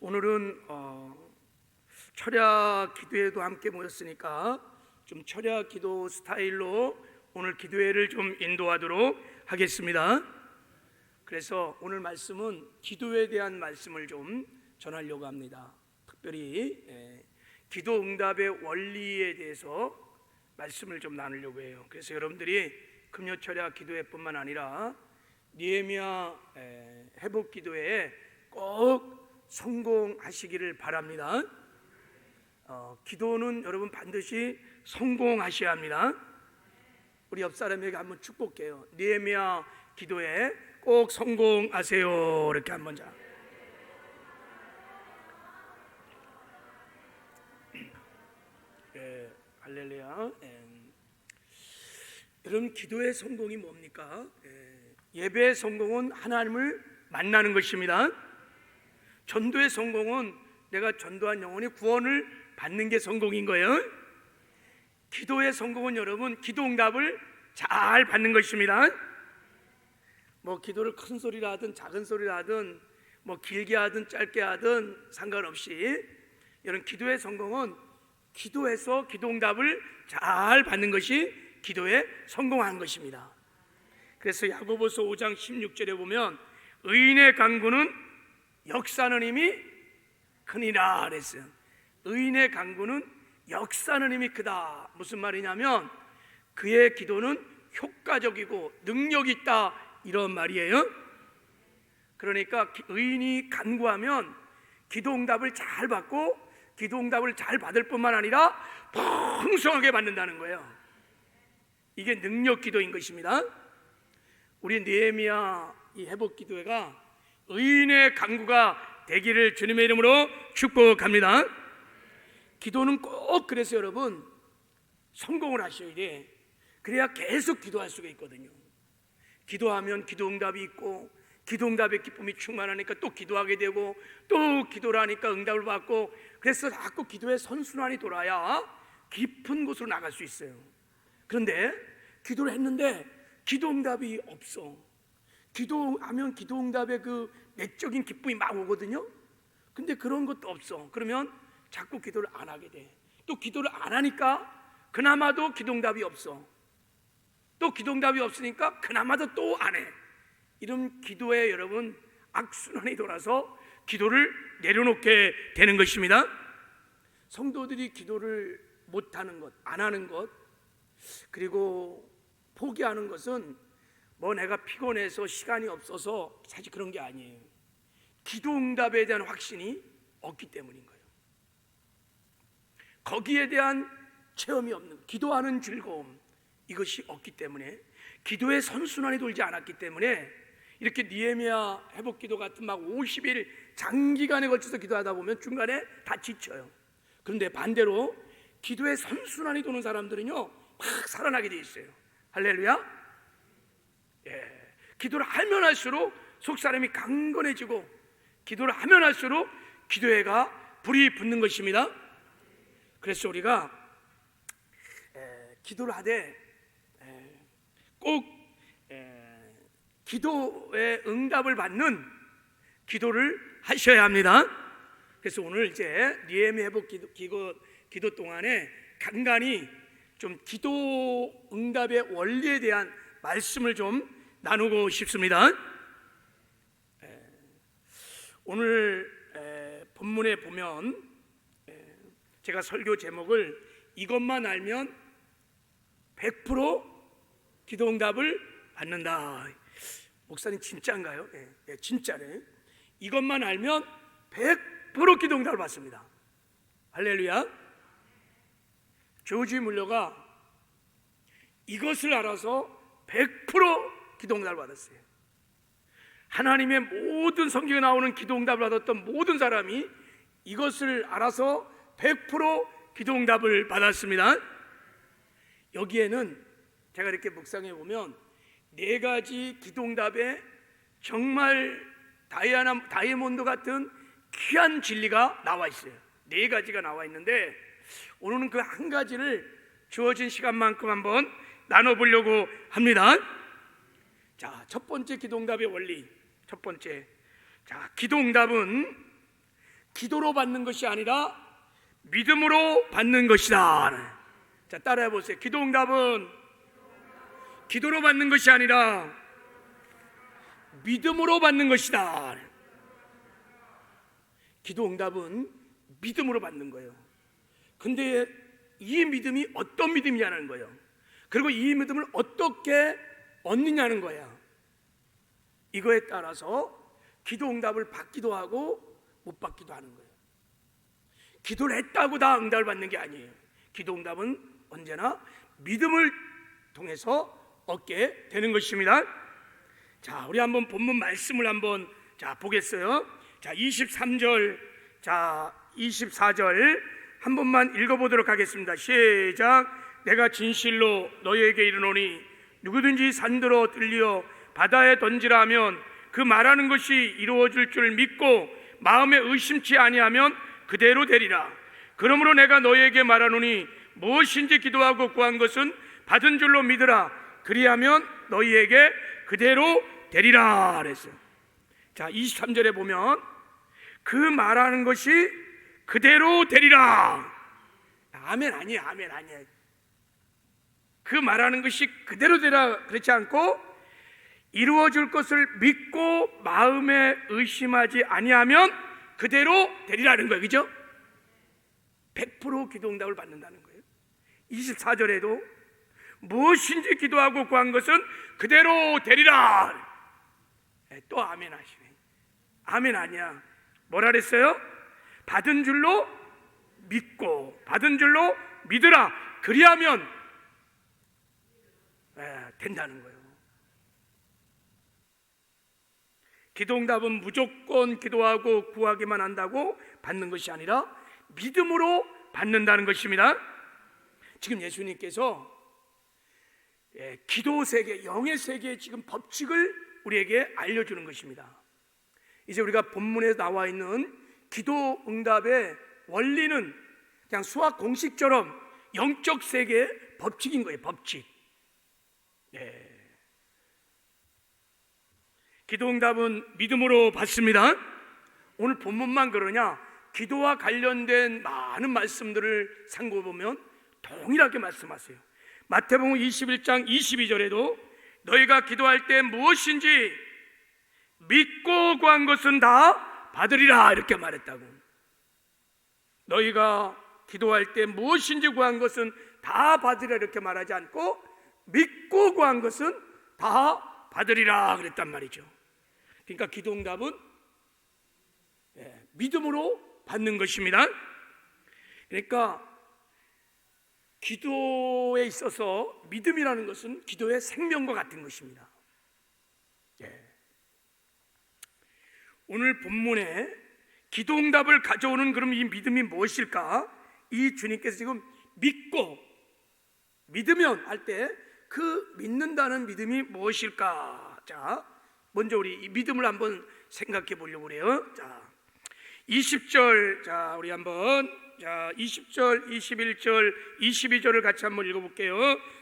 오늘은 철야 기도회도 함께 모였으니까 좀 철야 기도 스타일로 오늘 기도회를 좀 인도하도록 하겠습니다. 그래서 오늘 말씀은 기도에 대한 말씀을 좀 전하려고 합니다. 특별히 기도 응답의 원리에 대해서 말씀을 좀 나누려고 해요. 그래서 여러분들이 금요 철야 기도회뿐만 아니라 느헤미야 회복 기도회에 꼭 성공하시기를 바랍니다. 기도는 여러분 반드시 성공하셔야 합니다. 우리 옆 사람에게 한번 축복해요. 느헤미야 기도에 꼭 성공하세요. 이렇게 한번 자. 할렐루야. 여러분 기도의 성공이 뭡니까? 예배의 성공은 하나님을 만나는 것입니다. 전도의 성공은 내가 전도한 영혼이 구원을 받는 게 성공인 거예요. 기도의 성공은 여러분 기도 응답을 잘 받는 것입니다. 뭐 기도를 큰 소리로 하든 작은 소리로 하든 뭐 길게 하든 짧게 하든 상관없이 여러분 기도의 성공은 기도해서 기도 응답을 잘 받는 것이 기도에 성공한 것입니다. 그래서 야고보서 5장 16절에 보면 의인의 간구는 역사하는 힘이 크니라 그랬어요. 의인의 간구는 역사하는 힘이 크다. 무슨 말이냐면 그의 기도는 효과적이고 능력이 있다, 이런 말이에요. 그러니까 의인이 간구하면 기도 응답을 잘 받고 기도 응답을 잘 받을 뿐만 아니라 풍성하게 받는다는 거예요. 이게 능력 기도인 것입니다. 우리 느헤미야 이 회복 기도회가 의인의 간구가 되기를 주님의 이름으로 축복합니다. 기도는 꼭 그래서 여러분 성공을 하셔야 돼. 그래야 계속 기도할 수가 있거든요. 기도하면 기도 응답이 있고 기도 응답의 기쁨이 충만하니까 또 기도하게 되고 또 기도를 하니까 응답을 받고, 그래서 자꾸 기도의 선순환이 돌아야 깊은 곳으로 나갈 수 있어요. 그런데 기도를 했는데 기도 응답이 없어. 기도하면 기도 응답의 그 내적인 기쁨이 막 오거든요. 근데 그런 것도 없어. 그러면 자꾸 기도를 안 하게 돼. 또 기도를 안 하니까 그나마도 기도 응답이 없어. 또 기도 응답이 없으니까 그나마도 또 안 해. 이런 기도에 여러분 악순환이 돌아서 기도를 내려놓게 되는 것입니다. 성도들이 기도를 못하는 것, 안 하는 것, 그리고 포기하는 것은 뭐 내가 피곤해서 시간이 없어서 사실 그런 게 아니에요. 기도 응답에 대한 확신이 없기 때문인 거예요. 거기에 대한 체험이 없는, 기도하는 즐거움, 이것이 없기 때문에, 기도의 선순환이 돌지 않았기 때문에 이렇게 느헤미야 회복기도 같은 막 50일 장기간에 걸쳐서 기도하다 보면 중간에 다 지쳐요. 그런데 반대로 기도의 선순환이 도는 사람들은요 막 살아나게 돼 있어요. 할렐루야. 기도를 하면 할수록 속사람이 강건해지고 기도를 하면 할수록 기도회가 불이 붙는 것입니다. 그래서 우리가 기도를 하되 꼭 기도의 응답을 받는 기도를 하셔야 합니다. 그래서 오늘 이제 느헤미야 회복 기도 동안에 간간히 좀 기도 응답의 원리에 대한 말씀을 좀 나누고 싶습니다. 오늘 본문에 보면 제가 설교 제목을 이것만 알면 100% 기도 응답을 받는다. 목사님 진짜인가요? 네, 진짜네. 이것만 알면 100% 기도 응답을 받습니다. 할렐루야. 조지 물러가 이것을 알아서 100% 기도 응답을 받았어요. 하나님의 모든 성경에 나오는 기도 응답을 받았던 모든 사람이 이것을 알아서 100% 기도 응답을 받았습니다. 여기에는 제가 이렇게 묵상해 보면 4가지 기도 응답에 정말 다이아몬드 같은 귀한 진리가 나와 있어요. 4가지가 나와 있는데 오늘은 그 한 가지를 주어진 시간만큼 한번 나눠보려고 합니다. 자, 첫 번째 기도 응답의 원리. 첫 번째, 자, 기도 응답은 기도로 받는 것이 아니라 믿음으로 받는 것이다. 자, 따라해 보세요. 기도 응답은 기도로 받는 것이 아니라 믿음으로 받는 것이다. 기도 응답은 믿음으로 받는 거예요. 근데 이 믿음이 어떤 믿음이냐는 거예요. 그리고 이 믿음을 어떻게 얻느냐는 거야. 이거에 따라서 기도 응답을 받기도 하고 못 받기도 하는 거예요. 기도를 했다고 다 응답을 받는 게 아니에요. 기도 응답은 언제나 믿음을 통해서 얻게 되는 것입니다. 자, 우리 한번 본문 말씀을 한번 보겠어요. 자, 23절, 24절 한 번만 읽어보도록 하겠습니다. 시작. 내가 진실로 너희에게 이르노니 누구든지 산들어 들리어 바다에 던지라 하면 그 말하는 것이 이루어질 줄 믿고 마음에 의심치 아니하면 그대로 되리라. 그러므로 내가 너희에게 말하노니 무엇인지 기도하고 구한 것은 받은 줄로 믿으라. 그리하면 너희에게 그대로 되리라 그랬어요. 자, 23절에 보면 그 말하는 것이 그대로 되리라. 아멘 아니에요. 아멘 아니에요. 그 말하는 것이 그대로 되라 그렇지 않고 이루어질 것을 믿고 마음에 의심하지 아니하면 그대로 되리라는 거예요. 그죠? 100% 기도 응답을 받는다는 거예요. 24절에도 무엇인지 기도하고 구한 것은 그대로 되리라. 또 아멘 하시네. 아멘 아니야. 뭐라 그랬어요? 받은 줄로 믿고 받은 줄로 믿으라. 그리하면 된다는 거예요. 기도 응답은 무조건 기도하고 구하기만 한다고 받는 것이 아니라 믿음으로 받는다는 것입니다. 지금 예수님께서 기도 세계, 영의 세계의 지금 법칙을 우리에게 알려주는 것입니다. 이제 우리가 본문에 나와 있는 기도 응답의 원리는 그냥 수학 공식처럼 영적 세계의 법칙인 거예요. 법칙. 기도 응답은 믿음으로 받습니다. 오늘 본문만 그러냐? 기도와 관련된 많은 말씀들을 상고보면 동일하게 말씀하세요. 마태복음 21장 22절에도 너희가 기도할 때 무엇인지 믿고 구한 것은 다 받으리라 이렇게 말했다고. 너희가 기도할 때 무엇인지 구한 것은 다 받으리라 이렇게 말하지 않고 믿고 구한 것은 다 받으리라 그랬단 말이죠. 그러니까 기도 응답은 믿음으로 받는 것입니다. 그러니까 기도에 있어서 믿음이라는 것은 기도의 생명과 같은 것입니다. 오늘 본문에 기도 응답을 가져오는 그럼 이 믿음이 무엇일까? 이 주님께서 지금 믿고 믿으면 할 때 그 믿는다는 믿음이 무엇일까? 자, 먼저 우리 이 믿음을 한번 생각해 보려고 그래요. 자, 20절, 자, 우리 한번 20절, 21절, 22절을 같이 한번 읽어볼게요.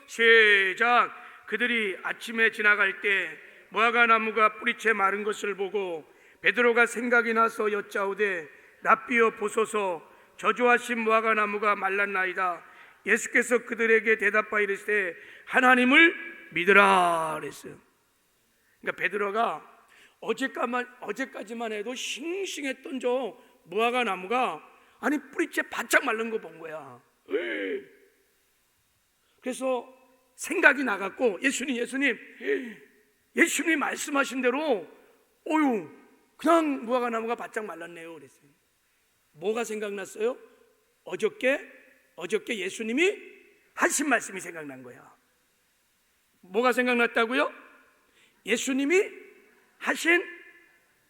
시작. 그들이 아침에 지나갈 때 무화과 나무가 뿌리채 마른 것을 보고 베드로가 생각이 나서 여짜오되 랍비여 보소서 저주하신 무화과 나무가 말랐나이다. 예수께서 그들에게 대답하여 이르시되 하나님을 믿으라 그랬어요. 그러니까 베드로가 어제까지만 해도 싱싱했던 저 무화과 나무가 아니 뿌리채 바짝 마른 거 본 거야. 그래서 생각이 나갔고 예수님 말씀하신 대로 그냥 무화과 나무가 바짝 말랐네요 그랬어요. 뭐가 생각났어요? 어저께 예수님이 하신 말씀이 생각난 거야. 뭐가 생각났다고요? 예수님이 하신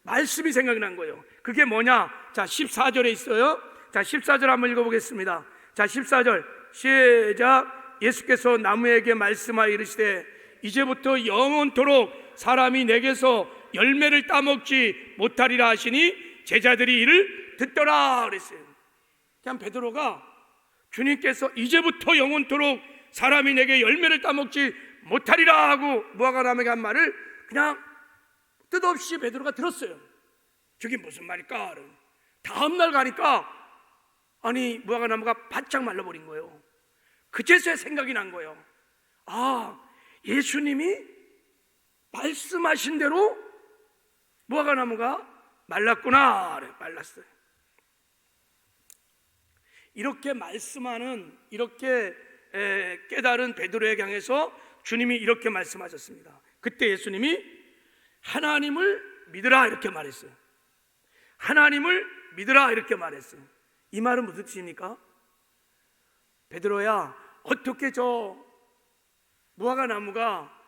말씀이 생각난 거예요. 그게 뭐냐? 자, 14절에 있어요. 자, 14절 한번 읽어보겠습니다. 자, 14절 시작. 예수께서 나무에게 말씀하여 이르시되 이제부터 영원토록 사람이 내게서 열매를 따먹지 못하리라 하시니 제자들이 이를 듣더라 그랬어요. 그냥 베드로가 주님께서 이제부터 영원토록 사람이 내게 열매를 따먹지 못하리라 하고 무화과 나무에게 한 말을 그냥 뜻없이 베드로가 들었어요. 저게 무슨 말일까? 다음날 가니까 아니 무화과나무가 바짝 말라버린 거예요. 그제서야 생각이 난 거예요. 아, 예수님이 말씀하신 대로 무화과나무가 말랐구나. 말랐어요. 이렇게 말씀하는, 이렇게 깨달은 베드로에게 향해서 주님이 이렇게 말씀하셨습니다. 그때 예수님이 하나님을 믿으라 이렇게 말했어요. 하나님을 믿으라 이렇게 말했어요. 이 말은 무슨 뜻입니까? 베드로야, 어떻게 저 무화과나무가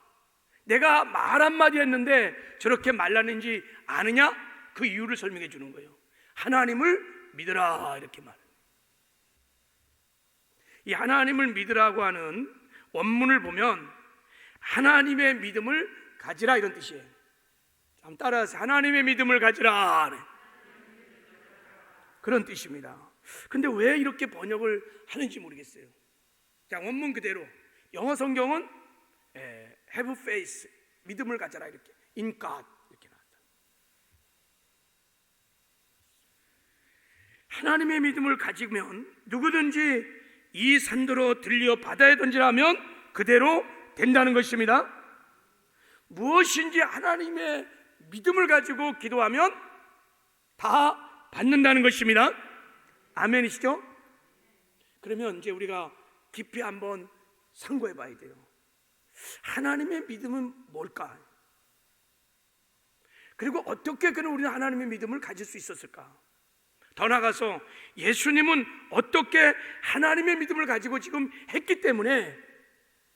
내가 말 한마디 했는데 저렇게 말랐는지 아느냐? 그 이유를 설명해 주는 거예요. 하나님을 믿으라 이렇게 말해요. 이 하나님을 믿으라고 하는 원문을 보면 하나님의 믿음을 가지라 이런 뜻이에요. 한번 따라하세요. 하나님의 믿음을 가지라, 그런 뜻입니다. 근데 왜 이렇게 번역을 하는지 모르겠어요. 자, 원문 그대로 영어 성경은 have faith, 믿음을 가져라 이렇게, in God 이렇게 나왔다. 하나님의 믿음을 가지면 누구든지 이 산도로 들려 바다에 던지라면 그대로 된다는 것입니다. 무엇인지 하나님의 믿음을 가지고 기도하면 다 받는다는 것입니다. 아멘이시죠? 그러면 이제 우리가 깊이 한번 상고해 봐야 돼요. 하나님의 믿음은 뭘까? 그리고 어떻게 그는 우리는 하나님의 믿음을 가질 수 있었을까? 더 나아가서 예수님은 어떻게 하나님의 믿음을 가지고 지금 했기 때문에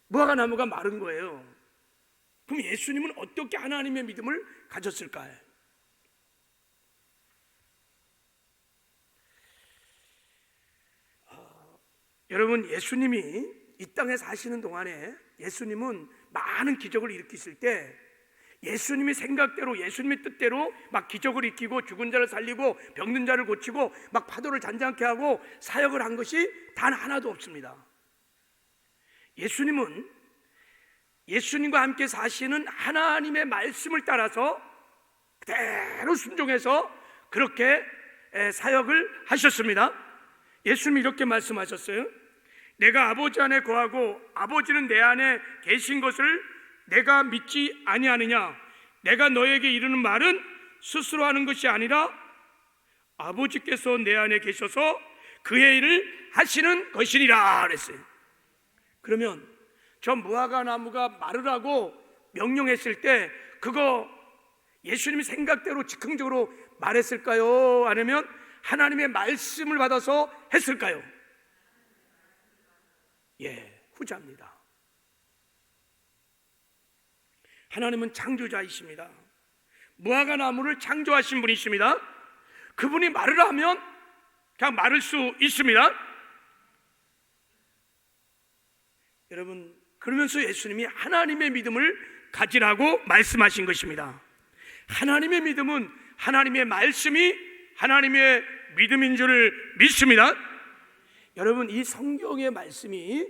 무화과나무가 마른 거예요. 그럼 예수님은 어떻게 하나님의 믿음을 가졌을까요? 여러분, 예수님이 이 땅에 사시는 동안에 예수님은 많은 기적을 일으키실 때 예수님의 생각대로, 예수님의 뜻대로 막 기적을 일으키고 죽은 자를 살리고 병든 자를 고치고 막 파도를 잔잔케 하고 사역을 한 것이 단 하나도 없습니다. 예수님은 예수님과 함께 사시는 하나님의 말씀을 따라서 그대로 순종해서 그렇게 사역을 하셨습니다. 예수님이 이렇게 말씀하셨어요. 내가 아버지 안에 거하고 아버지는 내 안에 계신 것을 내가 믿지 아니하느냐? 내가 너에게 이르는 말은 스스로 하는 것이 아니라 아버지께서 내 안에 계셔서 그의 일을 하시는 것이니라 그랬어요. 그러면 저 무화과나무가 마르라고 명령했을 때 그거 예수님이 생각대로 즉흥적으로 말했을까요? 아니면 하나님의 말씀을 받아서 했을까요? 예, 후자입니다. 하나님은 창조자이십니다. 무화과나무를 창조하신 분이십니다. 그분이 마르라 하면 그냥 마를 수 있습니다. 여러분, 그러면서 예수님이 하나님의 믿음을 가지라고 말씀하신 것입니다. 하나님의 믿음은 하나님의 말씀이 하나님의 믿음인 줄 믿습니다. 여러분, 이 성경의 말씀이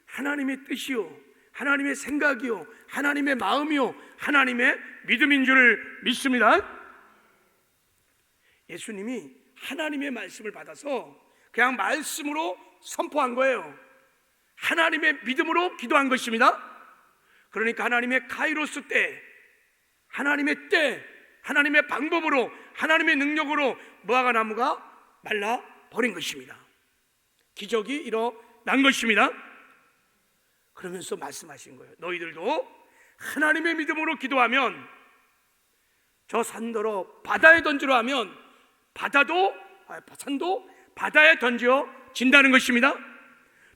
하나님의 뜻이요, 하나님의 생각이요, 하나님의 마음이요, 하나님의 믿음인 줄 믿습니다. 예수님이 하나님의 말씀을 받아서 그냥 말씀으로 선포한 거예요. 하나님의 믿음으로 기도한 것입니다. 그러니까 하나님의 카이로스 때, 하나님의 때, 하나님의 방법으로, 하나님의 능력으로 무화과나무가 말라버린 것입니다. 기적이 일어난 것입니다. 그러면서 말씀하신 거예요. 너희들도 하나님의 믿음으로 기도하면 저 산도로 바다에 던지려 하면 산도 바다에 던져진다는 것입니다.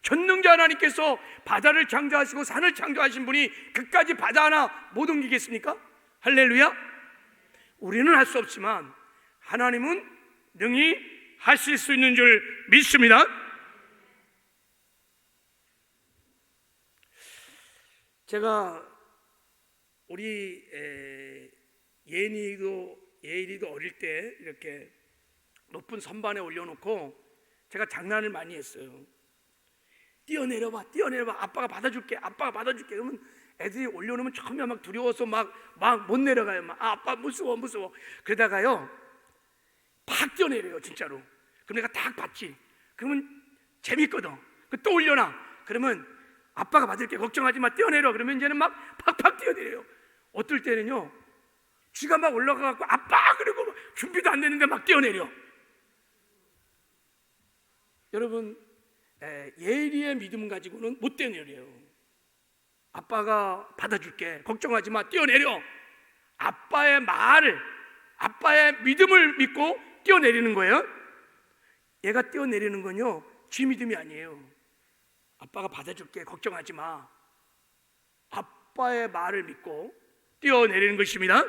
전능자 하나님께서 바다를 창조하시고 산을 창조하신 분이 그까지 바다 하나 못 옮기겠습니까? 할렐루야. 우리는 할 수 없지만 하나님은 능히 하실 수 있는 줄 믿습니다. 제가 우리 예인이도 어릴 때 이렇게 높은 선반에 올려놓고 제가 장난을 많이 했어요. 뛰어내려봐, 아빠가 받아줄게, 그러면 애들이 올려놓으면 처음에 막 두려워서 막 못 내려가요. 아빠 무서워. 그러다가요, 팍 뛰어내려요 진짜로. 그럼 내가 딱 봤지. 그러면 재밌거든. 또 올려놔. 그러면 아빠가 받을게 걱정하지 마 뛰어내려. 그러면 이제는 막 팍팍 뛰어내려요. 어떨 때는요 쥐가 막 올라가갖고 아빠 그러고 막 준비도 안 되는데 막 뛰어내려. 여러분 예리의 믿음 가지고는 못 뛰어내려요. 아빠가 받아줄게 걱정하지 마 뛰어내려. 아빠의 말을 아빠의 믿음을 믿고 뛰어내리는 거예요. 얘가 뛰어내리는 건요 쥐 믿음이 아니에요. 아빠가 받아줄게 걱정하지 마. 아빠의 말을 믿고 뛰어내리는 것입니다.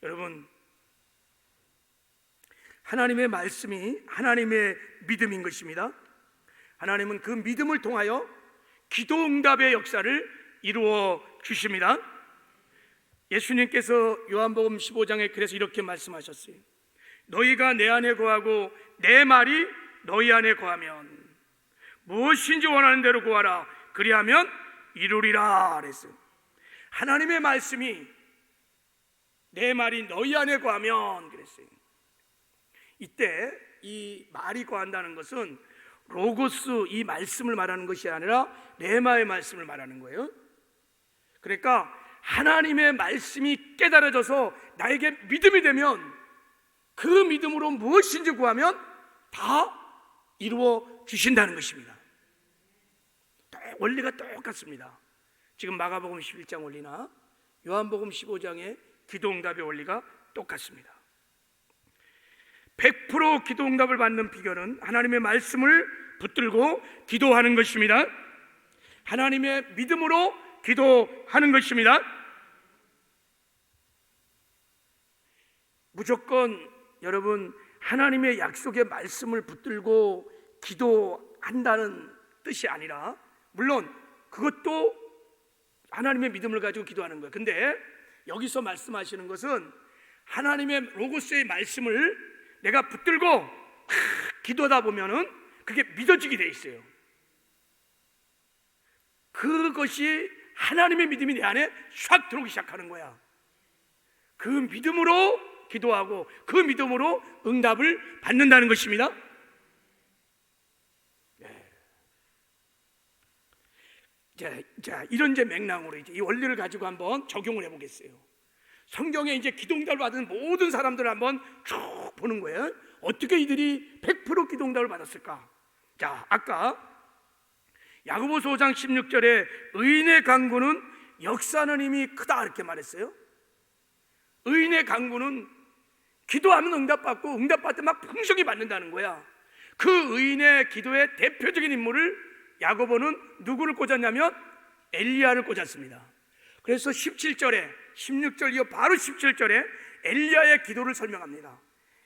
여러분 하나님의 말씀이 하나님의 믿음인 것입니다. 하나님은 그 믿음을 통하여 기도응답의 역사를 이루어 주십니다. 예수님께서 요한복음 15장에 그래서 이렇게 말씀하셨어요. 너희가 내 안에 거하고 내 말이 너희 안에 거하면 무엇인지 원하는 대로 구하라 그리하면 이루리라 그랬어요. 하나님의 말씀이 내 말이 너희 안에 거하면 그랬어요. 이때 이 말이 거한다는 것은 로고스 이 말씀을 말하는 것이 아니라 레마의 말씀을 말하는 거예요. 그러니까 하나님의 말씀이 깨달아져서 나에게 믿음이 되면 그 믿음으로 무엇인지 구하면 다 이루어 주신다는 것입니다. 원리가 똑같습니다. 지금 마가복음 11장 원리나 요한복음 15장의 기도응답의 원리가 똑같습니다. 100% 기도응답을 받는 비결은 하나님의 말씀을 붙들고 기도하는 것입니다. 하나님의 믿음으로 기도하는 것입니다. 무조건 여러분 하나님의 약속의 말씀을 붙들고 기도한다는 뜻이 아니라 물론 그것도 하나님의 믿음을 가지고 기도하는 거예요. 근데 여기서 말씀하시는 것은 하나님의 로고스의 말씀을 내가 붙들고 기도하다 보면은 그게 믿어지게 돼 있어요. 그것이 하나님의 믿음이 내 안에 샥 들어오기 시작하는 거야. 그 믿음으로 기도하고 그 믿음으로 응답을 받는다는 것입니다. 자, 이런 이제 맥락으로 이제 이 원리를 가지고 한번 적용을 해보겠어요. 성경에 이제 기도응답을 받은 모든 사람들을 한번 쭉 보는 거예요. 어떻게 이들이 100% 기도응답을 받았을까? 자, 아까 야고보서 5장 16절에 의인의 간구는 역사하는 힘이 크다 이렇게 말했어요. 의인의 간구는 기도하면 응답받고 응답받을 때 막 풍성히 받는다는 거야. 그 의인의 기도의 대표적인 인물을 야고보는 누구를 꽂았냐면 엘리야를 꽂았습니다. 그래서 17절에 16절 이어 바로 17절에 엘리야의 기도를 설명합니다.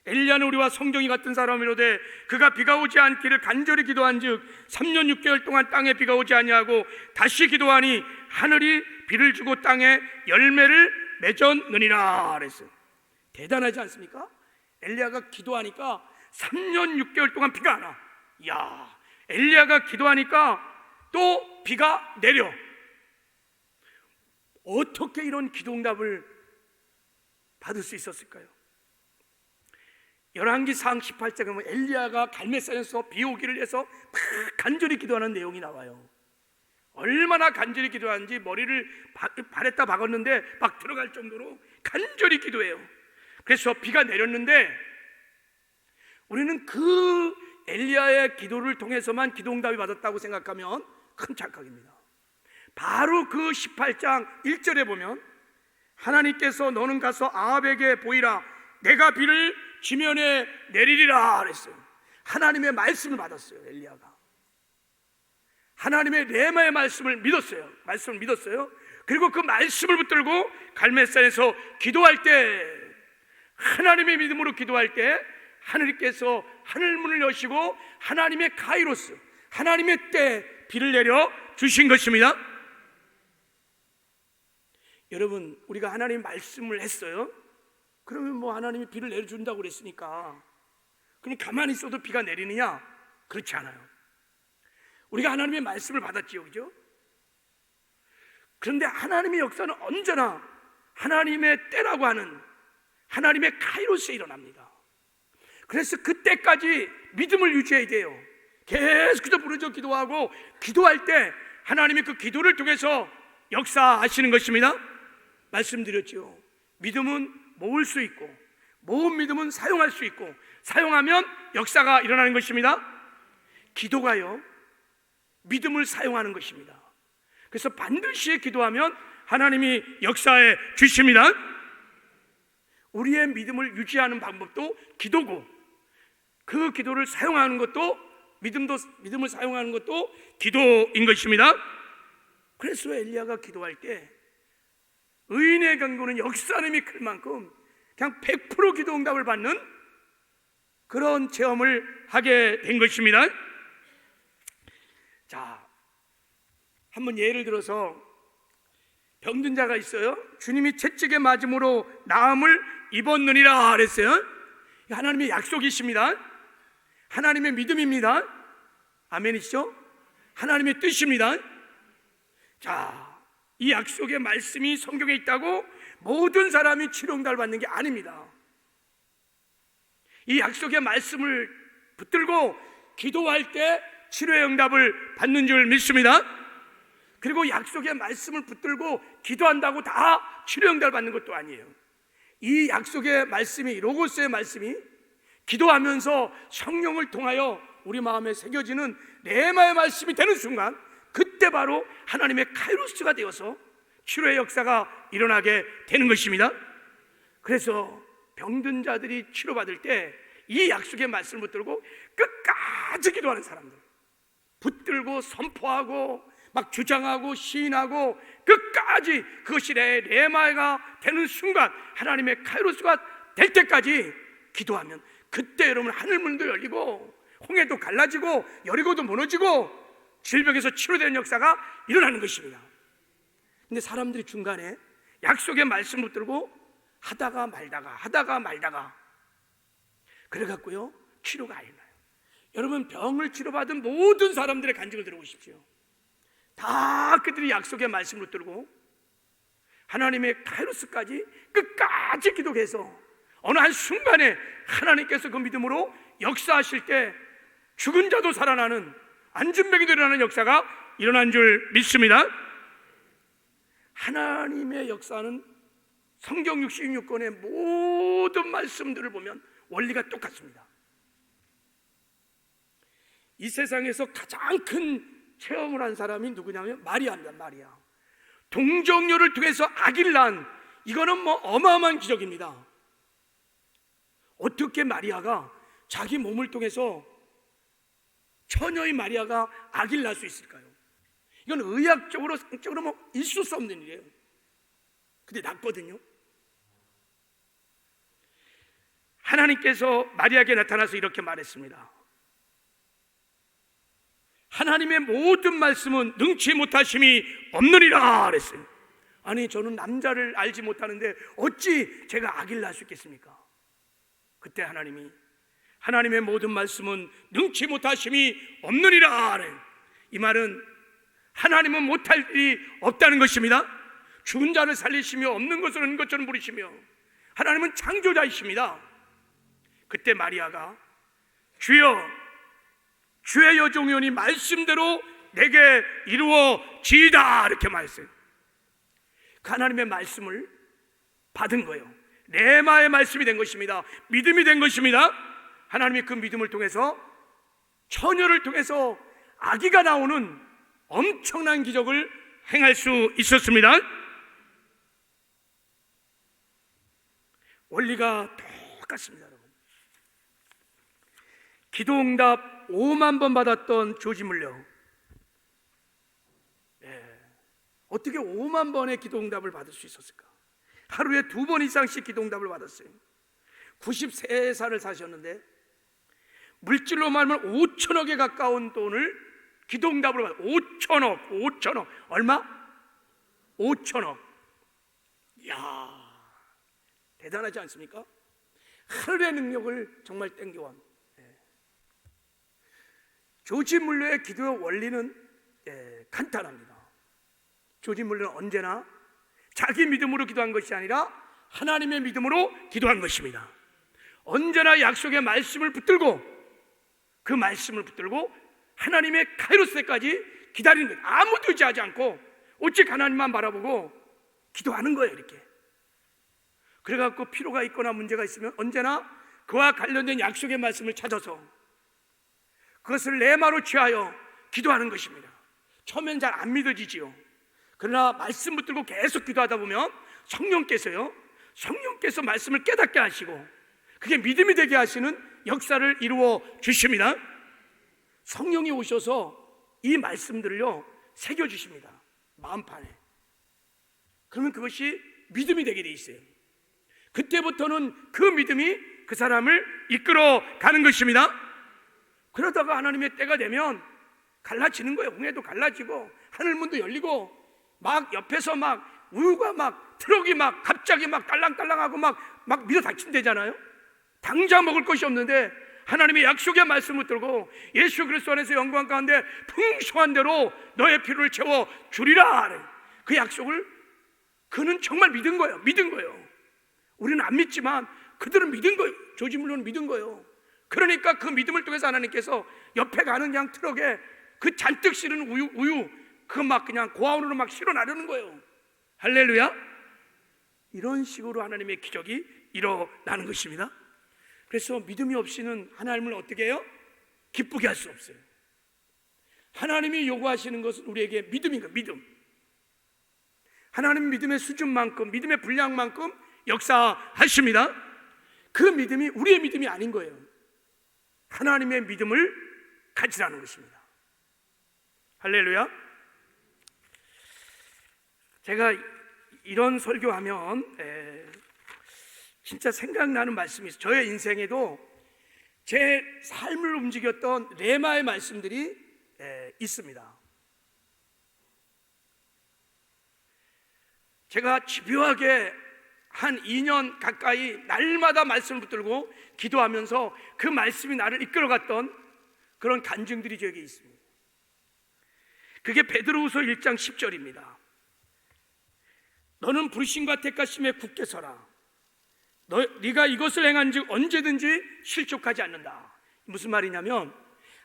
엘리야는 우리와 성경이 같은 사람이로되 그가 비가 오지 않기를 간절히 기도한즉 3년 6개월 동안 땅에 비가 오지 아니하고 다시 기도하니 하늘이 비를 주고 땅에 열매를 맺었느니라 그랬어요. 대단하지 않습니까? 엘리야가 기도하니까 3년 6개월 동안 비가 안 와. 이야, 엘리야가 기도하니까 또 비가 내려. 어떻게 이런 기도응답을 받을 수 있었을까요? 열왕기상 18장에 보면 엘리야가 갈멜산에서 비 오기를 해서 막 간절히 기도하는 내용이 나와요. 얼마나 간절히 기도하는지 머리를 발에다 박았는데 막 들어갈 정도로 간절히 기도해요. 그래서 비가 내렸는데 우리는 그 엘리야의 기도를 통해서만 기도응답이 받았다고 생각하면 큰 착각입니다. 바로 그 18장 1절에 보면 하나님께서 너는 가서 아합에게 보이라 내가 비를 지면에 내리리라 그랬어요. 하나님의 말씀을 받았어요. 엘리야가 하나님의 레마의 말씀을 믿었어요. 그리고 그 말씀을 붙들고 갈멜산에서 기도할 때 하나님의 믿음으로 기도할 때 하늘께서 하늘문을 여시고 하나님의 카이로스 하나님의 때 비를 내려 주신 것입니다. 여러분 우리가 하나님 말씀을 했어요. 그러면 뭐 하나님이 비를 내려준다고 그랬으니까 그럼 가만히 있어도 비가 내리느냐? 그렇지 않아요. 우리가 하나님의 말씀을 받았지요, 그죠? 그런데 하나님의 역사는 언제나 하나님의 때라고 하는 하나님의 카이로스에 일어납니다. 그래서 그때까지 믿음을 유지해야 돼요. 계속해서 부르짖어 기도하고, 기도할 때 하나님이 그 기도를 통해서 역사하시는 것입니다. 말씀드렸죠. 믿음은 모을 수 있고, 모은 믿음은 사용할 수 있고, 사용하면 역사가 일어나는 것입니다. 기도가요, 믿음을 사용하는 것입니다. 그래서 반드시 기도하면 하나님이 역사해 주십니다. 우리의 믿음을 유지하는 방법도 기도고, 그 기도를 사용하는 것도, 믿음을 사용하는 것도 기도인 것입니다. 그래서 엘리야가 기도할 때 의인의 간구는 역사함이 클 만큼 그냥 100% 기도 응답을 받는 그런 체험을 하게 된 것입니다. 자, 한번 예를 들어서 병든 자가 있어요. 주님이 채찍에 맞음으로 나음을 입었느니라 그랬어요. 하나님의 약속이십니다. 하나님의 믿음입니다. 아멘이시죠? 하나님의 뜻입니다. 자, 이 약속의 말씀이 성경에 있다고 모든 사람이 치료응답을 받는 게 아닙니다. 이 약속의 말씀을 붙들고 기도할 때 치료의 응답을 받는 줄 믿습니다. 그리고 약속의 말씀을 붙들고 기도한다고 다 치료 응답을 받는 것도 아니에요. 이 약속의 말씀이, 로고스의 말씀이 기도하면서 성령을 통하여 우리 마음에 새겨지는 레마의 말씀이 되는 순간, 그때 바로 하나님의 카이로스가 되어서 치료의 역사가 일어나게 되는 것입니다. 그래서 병든 자들이 치료받을 때 이 약속의 말씀을 붙들고 끝까지 기도하는 사람들, 붙들고 선포하고 막 주장하고 시인하고 끝까지 그것이 내 레마가 되는 순간, 하나님의 카이로스가 될 때까지 기도하면, 그때 여러분 하늘문도 열리고 홍해도 갈라지고 여리고도 무너지고 질병에서 치료되는 역사가 일어나는 것입니다. 근데 사람들이 중간에 약속의 말씀을 붙들고 하다가 말다가 그래갖고요 치료가 안 일어나요. 여러분, 병을 치료받은 모든 사람들의 간증을 들어보십시오. 다 그들이 약속의 말씀을 붙들고 하나님의 카이로스까지 끝까지 기도해서 어느 한 순간에 하나님께서 그 믿음으로 역사하실 때 죽은 자도 살아나는, 안진병이도 일어나는 역사가 일어난 줄 믿습니다. 하나님의 역사는 성경 66권의 모든 말씀들을 보면 원리가 똑같습니다. 이 세상에서 가장 큰 체험을 한 사람이 누구냐면 마리아입니다. 마리아. 동정녀를 통해서 아기를 낳은, 이거는 뭐 어마어마한 기적입니다. 어떻게 마리아가 자기 몸을 통해서, 처녀의 마리아가 아기를 낳을 수 있을까요? 이건 의학적으로, 성적으로 뭐 있을 수 없는 일이에요. 근데 낳거든요. 하나님께서 마리아에게 나타나서 이렇게 말했습니다. 하나님의 모든 말씀은 능치 못하심이 없느니라 그랬어요. 아니, 저는 남자를 알지 못하는데 어찌 제가 아기를 낳을 수 있겠습니까? 그때 하나님이 하나님의 모든 말씀은 능치 못하심이 없느니라. 이 말은 하나님은 못할 일이 없다는 것입니다. 죽은 자를 살리시며 없는 것을 있는 것처럼 부리시며 하나님은 창조자이십니다. 그때 마리아가 주여, 주의 여종이오니 말씀대로 내게 이루어지이다 이렇게 말했어요. 하나님의 말씀을 받은 거예요. 레마의 말씀이 된 것입니다. 믿음이 된 것입니다. 하나님이 그 믿음을 통해서, 처녀를 통해서 아기가 나오는 엄청난 기적을 행할 수 있었습니다. 원리가 똑같습니다. 여러분, 기도응답 5만 번 받았던 조지 물러, 어떻게 5만 번의 기도응답을 받을 수 있었을까? 하루에 2번 이상씩 기도응답을 받았어요. 93살을 사셨는데 물질로 말하면 5천억에 가까운 돈을 기도응답으로 받았어요. 5천억 얼마? 5천억. 이야, 대단하지 않습니까? 하늘의 능력을 정말 땡겨온 조지 물러의 기도의 원리는 간단합니다. 조지 물러는 언제나 자기 믿음으로 기도한 것이 아니라 하나님의 믿음으로 기도한 것입니다. 언제나 약속의 말씀을 붙들고 그 말씀을 붙들고 하나님의 카이로스 때까지 기다리는 거예요. 아무도 의지하지 않고 오직 하나님만 바라보고 기도하는 거예요. 이렇게 그래갖고 필요가 있거나 문제가 있으면 언제나 그와 관련된 약속의 말씀을 찾아서 그것을 레마로 취하여 기도하는 것입니다. 처음엔 잘 안 믿어지지요. 그러나 말씀 붙들고 계속 기도하다 보면 성령께서 말씀을 깨닫게 하시고 그게 믿음이 되게 하시는 역사를 이루어 주십니다. 성령이 오셔서 이 말씀들을요 새겨주십니다. 마음판에. 그러면 그것이 믿음이 되게 돼 있어요. 그때부터는 그 믿음이 그 사람을 이끌어 가는 것입니다. 그러다가 하나님의 때가 되면 갈라지는 거예요. 홍해도 갈라지고 하늘문도 열리고 막 옆에서 막 우유가 막 트럭이 막 갑자기 막 딸랑딸랑하고 막 밀어 닥친대잖아요. 당장 먹을 것이 없는데 하나님의 약속의 말씀을 들고 예수 그리스도 안에서 영광 가운데 풍성한 대로 너의 필요를 채워 주리라. 그 약속을 그는 정말 믿은 거예요. 우리는 안 믿지만 그들은 믿은 거예요. 조지물로는 믿은 거예요. 그러니까 그 믿음을 통해서 하나님께서 옆에 가는 그냥 트럭에 그 잔뜩 실은 우유 그 막 그냥 고아원으로 막 실어 나르는 거예요. 할렐루야. 이런 식으로 하나님의 기적이 일어나는 것입니다. 그래서 믿음이 없이는 하나님을 어떻게 해요? 기쁘게 할 수 없어요. 하나님이 요구하시는 것은 우리에게 믿음인가? 믿음. 하나님 믿음의 수준만큼, 믿음의 분량만큼 역사하십니다. 그 믿음이 우리의 믿음이 아닌 거예요. 하나님의 믿음을 가지라는 것입니다. 할렐루야. 제가 이런 설교하면 진짜 생각나는 말씀이 있어요. 저의 인생에도 제 삶을 움직였던 레마의 말씀들이 있습니다. 제가 집요하게 한 2년 가까이 날마다 말씀을 붙들고 기도하면서 그 말씀이 나를 이끌어갔던 그런 간증들이 저에게 있습니다. 그게 베드로후서 1장 10절입니다. 너는 부르심과 택하심에 굳게 서라. 네가 이것을 행한즉 언제든지 실족하지 않는다. 무슨 말이냐면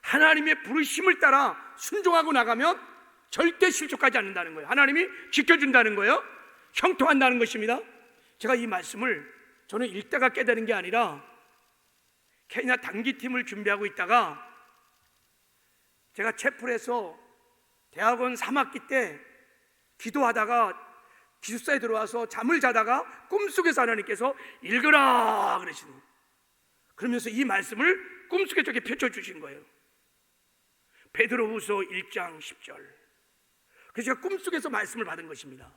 하나님의 부르심을 따라 순종하고 나가면 절대 실족하지 않는다는 거예요. 하나님이 지켜준다는 거예요. 형통한다는 것입니다. 제가 이 말씀을 저는 읽다가 깨달은 게 아니라 케냐 단기팀을 준비하고 있다가 제가 채플에서 대학원 3학기 때 기도하다가 기숙사에 들어와서 잠을 자다가 꿈속에서 하나님께서 읽으라 그러시는 거예요. 그러면서 이 말씀을 꿈속에 저렇게 펼쳐주신 거예요. 베드로후서 1장 10절. 그래서 제가 꿈속에서 말씀을 받은 것입니다.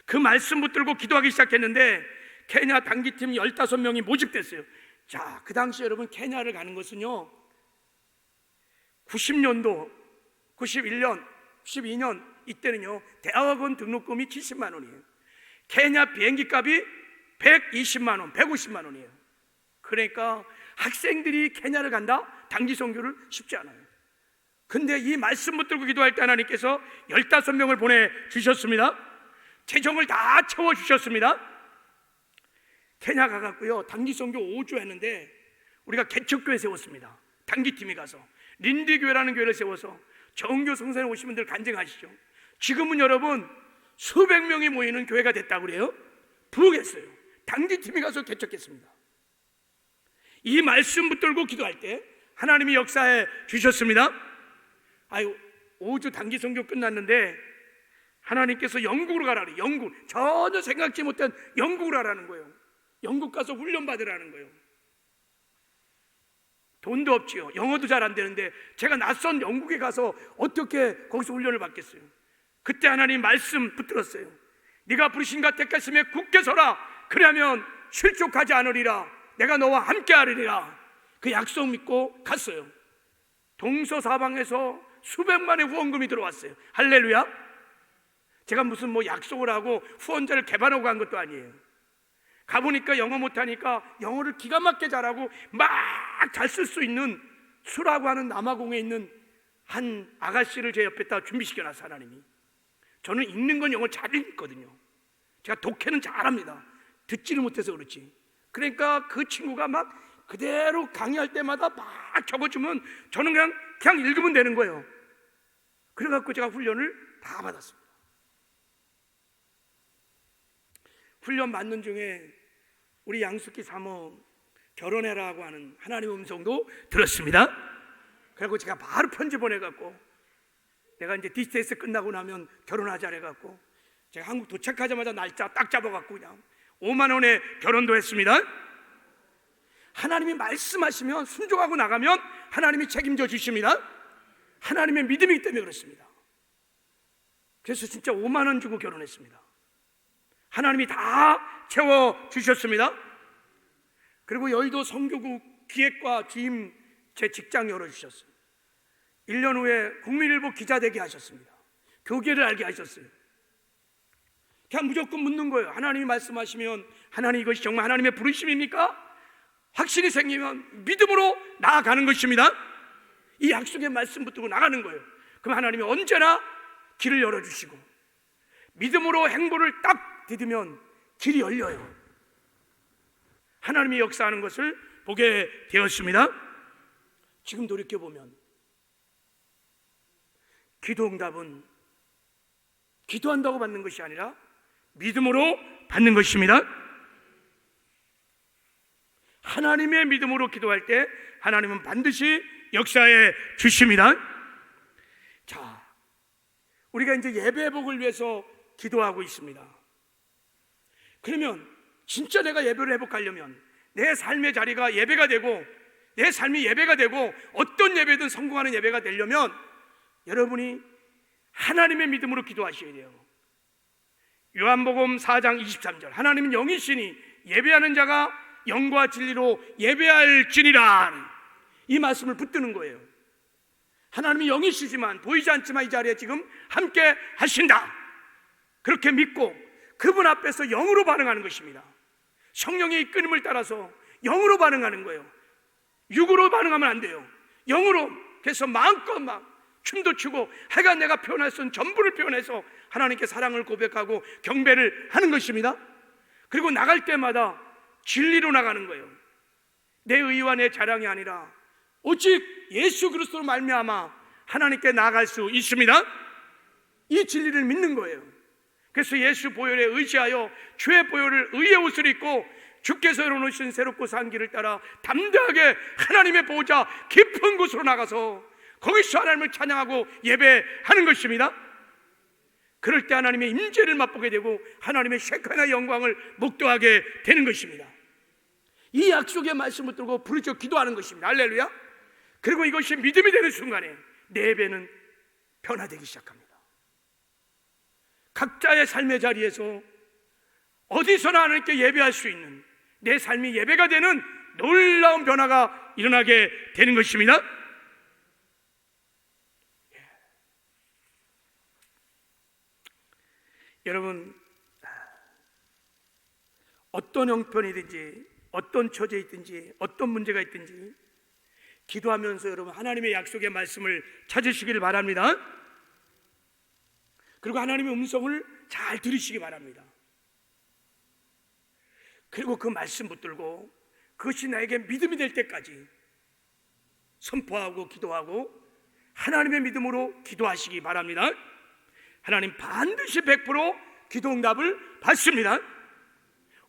그 말씀 붙들고 기도하기 시작했는데 케냐 단기팀 15명이 모집됐어요. 자, 그 당시 여러분 케냐를 가는 것은요 90년도, 91년, 92년 이때는요 대학원 등록금이 70만 원이에요. 케냐 비행기 값이 120만 원, 150만 원이에요. 그러니까 학생들이 케냐를 간다? 단기 선교를 쉽지 않아요. 근데 이 말씀 붙들고 기도할 때 하나님께서 15명을 보내주셨습니다. 재정을 다 채워주셨습니다. 케냐 가갖고요 단기 선교 5주 했는데 우리가 개척교회 세웠습니다. 단기팀이 가서 린디교회라는 교회를 세워서 정교 성산에 오신 분들 간증하시죠. 지금은 여러분 수백 명이 모이는 교회가 됐다고 그래요. 부흥했어요. 단기팀이 가서 개척했습니다. 이 말씀 붙들고 기도할 때 하나님이 역사해 주셨습니다. 5주 단기 선교 끝났는데 하나님께서 영국으로 가라 그래요. 영국, 전혀 생각지 못한 영국으로 가라는 거예요. 영국 가서 훈련 받으라는 거예요. 돈도 없지요. 영어도 잘 안 되는데 제가 낯선 영국에 가서 어떻게 거기서 훈련을 받겠어요. 그때 하나님 말씀 붙들었어요. 네가 부르신가 택하심에 굳게 서라. 그러면 실족하지 않으리라. 내가 너와 함께 하리라. 그 약속 믿고 갔어요. 동서사방에서 수백만의 후원금이 들어왔어요. 할렐루야. 제가 무슨 뭐 약속을 하고 후원자를 개발하고 간 것도 아니에요. 가보니까 영어 못하니까 영어를 기가 막히게 잘하고 막 잘 쓸 수 있는 수라고 하는 남아공에 있는 한 아가씨를 제 옆에다 준비시켜놨어요. 하나님이. 저는 읽는 건 영어 잘 읽거든요. 제가 독해는 잘합니다. 듣지를 못해서 그렇지. 그러니까 그 친구가 막 그대로 강의할 때마다 막 적어주면 저는 그냥 읽으면 되는 거예요. 그래갖고 제가 훈련을 다 받았습니다. 훈련 받는 중에 우리 양숙기 사모 결혼해라고 하는 하나님의 음성도 들었습니다. 그리고 제가 바로 편지 보내갖고 내가 이제 DTS 끝나고 나면 결혼하자 그래갖고 제가 한국 도착하자마자 날짜 딱 잡아갖고 그냥 5만 원에 결혼도 했습니다. 하나님이 말씀하시면 순종하고 나가면 하나님이 책임져 주십니다. 하나님의 믿음이기 때문에 그렇습니다. 그래서 진짜 5만 원 주고 결혼했습니다. 하나님이 다 채워주셨습니다. 그리고 여의도 선교국 기획과 주임 제 직장 열어주셨어요. 1년 후에 국민일보 기자 되게 하셨습니다. 교계를 알게 하셨어요. 그냥 무조건 묻는 거예요. 하나님이 말씀하시면 하나님 이것이 정말 하나님의 부르심입니까? 확신이 생기면 믿음으로 나아가는 것입니다. 이 약속의 말씀 붙들고 나가는 거예요. 그럼 하나님이 언제나 길을 열어주시고 믿음으로 행보를 딱 디디면 길이 열려요. 하나님이 역사하는 것을 보게 되었습니다. 지금 돌이켜보면 기도 응답은 기도한다고 받는 것이 아니라 믿음으로 받는 것입니다. 하나님의 믿음으로 기도할 때 하나님은 반드시 역사해 주십니다. 자, 우리가 이제 예배 회복을 위해서 기도하고 있습니다. 그러면 진짜 내가 예배를 회복하려면 내 삶의 자리가 예배가 되고 내 삶이 예배가 되고 어떤 예배든 성공하는 예배가 되려면 여러분이 하나님의 믿음으로 기도하셔야 돼요. 요한복음 4장 23절 하나님은 영이시니 예배하는 자가 영과 진리로 예배할지니라, 이 말씀을 붙드는 거예요. 하나님이 영이시지만 보이지 않지만 이 자리에 지금 함께 하신다, 그렇게 믿고 그분 앞에서 영으로 반응하는 것입니다. 성령의 이끌림을 따라서 영으로 반응하는 거예요. 육으로 반응하면 안 돼요. 영으로. 그래서 마음껏 막 춤도 추고 하여간 내가 표현할 수 있는 전부를 표현해서 하나님께 사랑을 고백하고 경배를 하는 것입니다. 그리고 나갈 때마다 진리로 나가는 거예요. 내 의와 내 자랑이 아니라 오직 예수 그리스도로 말미암아 하나님께 나아갈 수 있습니다. 이 진리를 믿는 거예요. 그래서 예수 보혈에 의지하여 주의 보혈을 의의 옷을 입고 주께서 열어놓으신 새롭고 산 길을 따라 담대하게 하나님의 보호자 깊은 곳으로 나가서 거기서 하나님을 찬양하고 예배하는 것입니다. 그럴 때 하나님의 임재를 맛보게 되고 하나님의 셰카나 영광을 목도하게 되는 것입니다. 이 약속의 말씀을 들고 부르짖어 기도하는 것입니다. 할렐루야. 그리고 이것이 믿음이 되는 순간에 내 예배는 변화되기 시작합니다. 각자의 삶의 자리에서 어디서나 하나님께 예배할 수 있는 내 삶이 예배가 되는 놀라운 변화가 일어나게 되는 것입니다. 여러분, 어떤 형편이든지 어떤 처지에 있든지 어떤 문제가 있든지 기도하면서 여러분 하나님의 약속의 말씀을 찾으시기를 바랍니다. 그리고 하나님의 음성을 잘 들으시기 바랍니다. 그리고 그 말씀 붙들고 그것이 나에게 믿음이 될 때까지 선포하고 기도하고 하나님의 믿음으로 기도하시기 바랍니다. 하나님 반드시 100% 기도응답을 받습니다.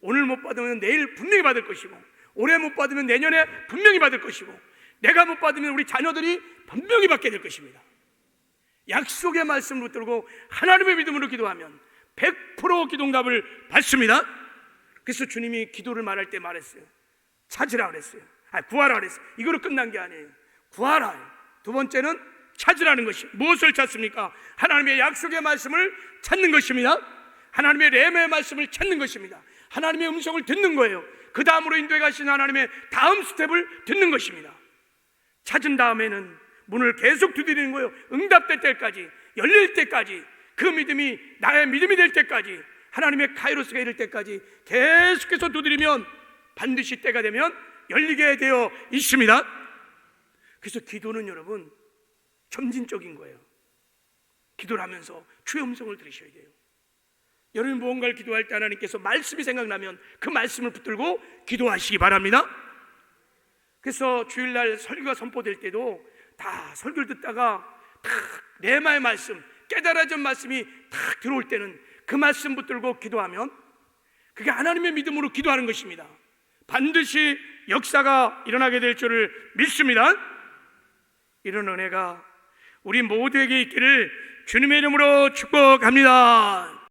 오늘 못 받으면 내일 분명히 받을 것이고 올해 못 받으면 내년에 분명히 받을 것이고 내가 못 받으면 우리 자녀들이 분명히 받게 될 것입니다. 약속의 말씀을 붙들고 하나님의 믿음으로 기도하면 100% 기도응답을 받습니다. 그래서 주님이 기도를 말할 때 말했어요. 찾으라 그랬어요. 구하라 그랬어요. 이거로 끝난 게 아니에요. 구하라. 두 번째는 찾으라는 것이 무엇을 찾습니까? 하나님의 약속의 말씀을 찾는 것입니다. 하나님의 렘의 말씀을 찾는 것입니다. 하나님의 음성을 듣는 거예요. 그 다음으로 인도해 가신 하나님의 다음 스텝을 듣는 것입니다. 찾은 다음에는 문을 계속 두드리는 거예요. 응답될 때까지, 열릴 때까지, 그 믿음이 나의 믿음이 될 때까지, 하나님의 카이로스가 이를 때까지 계속해서 두드리면 반드시 때가 되면 열리게 되어 있습니다. 그래서 기도는 여러분 점진적인 거예요. 기도를 하면서 주의 음성을 들으셔야 돼요. 여러분 무언가를 기도할 때 하나님께서 말씀이 생각나면 그 말씀을 붙들고 기도하시기 바랍니다. 그래서 주일날 설교가 선포될 때도 다 설교를 듣다가 탁 레마의 말씀, 깨달아진 말씀이 탁 들어올 때는 그 말씀 붙들고 기도하면 그게 하나님의 믿음으로 기도하는 것입니다. 반드시 역사가 일어나게 될 줄을 믿습니다. 이런 은혜가 우리 모두에게 있기를 주님의 이름으로 축복합니다.